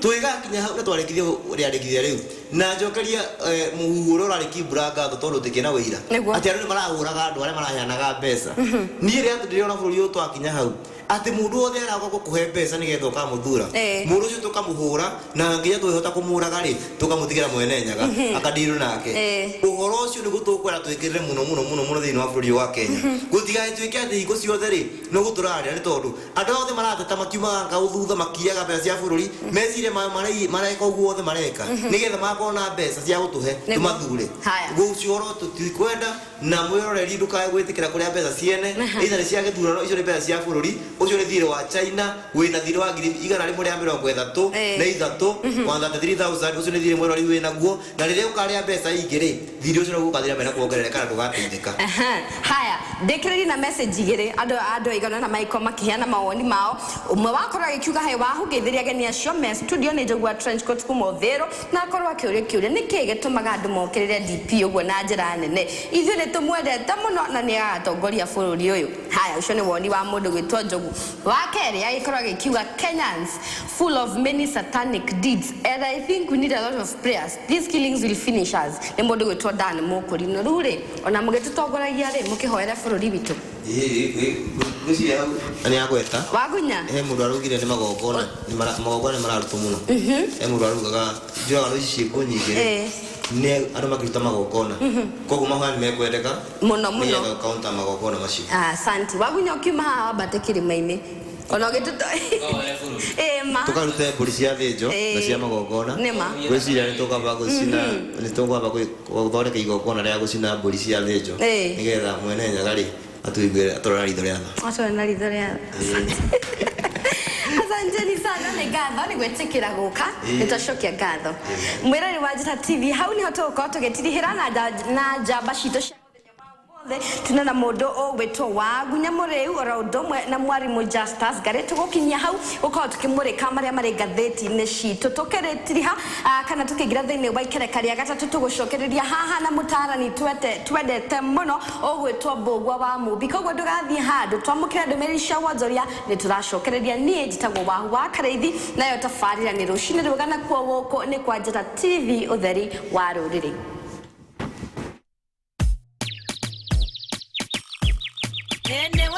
twigakinya hau twarikithia riandikithia riu na njokeria muhuro urariki buranga tondu tikina wira ati andu marahuraga andu aria maraheanaga mbeca nie ria ndiriona bururi uyu twakinya hau ati mundu wothe arago kuhe mbeca nigetha ukamuthura mundu ucio tukamuhura na nginya twihota kumuraga ri tukamutigira mwene nyaga akadiru nake uhoro ucio ni gutukwera twikirire muno thiini wa bururi wa Kenya gutigae twike ati hingo ciothe ri no guturaria ni tondu andu othe marateta makiumaga ngauthutha makiaga mbeca cia bururi mecire mareka uguo othe mareka nigetha makona mbeca cia gutuhe tumathure gucio oro tutikwenda na mwiroreri ndukae gwitikira kuria mbeca ciene either cia githurano icio ni mbeca cia bururi ucio ni thire wa China wina thire wa ngiri igana rimwe ria 30 na ithatu 133,000 ucio ni thire mwiroreri wina guo na riria ukaria mbeca ingiri thire ucio no gukathira mena kuongerereka na ndugateithika haya ndekiriri na message igiri andu igana na maiko makiheana mawoni mao umwe wakora gikiuga he wahugithiria ageni acio me studio ni njogwa trench coat kumothero na akorwa kiuria niki gitumaga andu mokirire DP uguo na njira nene ithuĩ ni tumwendete muno na ni agatongoria bururi uyu haya ucio ni woni wa mundu gwitwa Njogu wa keri agikorwa gikiuga Kenyans full of many satanic deeds and I think we need a lot of prayers these killings will finish us ni mundu gwitwa Dan Mukuri no ruri ona mugitutongoragia ri mukihoera bururi witu ani agweta wagunya he mundu arugire ni magogona ni mararuta muno he mundu arugaga njuraga no ici ciĩko nyingĩ ni andu makiruta magogona koguo mahani mekwendeka muno ni kaunta magogona macio asante wagunya ukiuma haha bate kirimaini ona gituto tukarute mburi cia thinjo na cia magogona gwiciria ni tukamba gucina ni tukwamba guthondeka igogona ria gucina mburi cia thinjo nigetha mwene nyagari atuigwe atorora ritho ria tha atorora ritho ria asanteni sana ni ngatho ni gwetikira guka nitoshokia ngatho mwirori wa Njata TV hau ni hoto ko tugetirihira na njamba cito tuna na mundu ogwetwo Wagunya Muriu ora undomwe na mwarimu Justus Ngare tugukinyia hau uko tukimurika maria mari ngatheti-ini citu tukiritiriha kana tukigira thiini wa ikereka ria gatatu tugucokereria haha na mutarani twendete muno ogwetwo Mbugua wa Mubi koguo ndugathie handu twamukira ndumiri cia wonjoria ni turacokereria nie njitagwo Wahu wa Kareithi nayo tabarira ni rucini rugana kuo guku ni kwa Njata TV utheri wa ruriri. Nene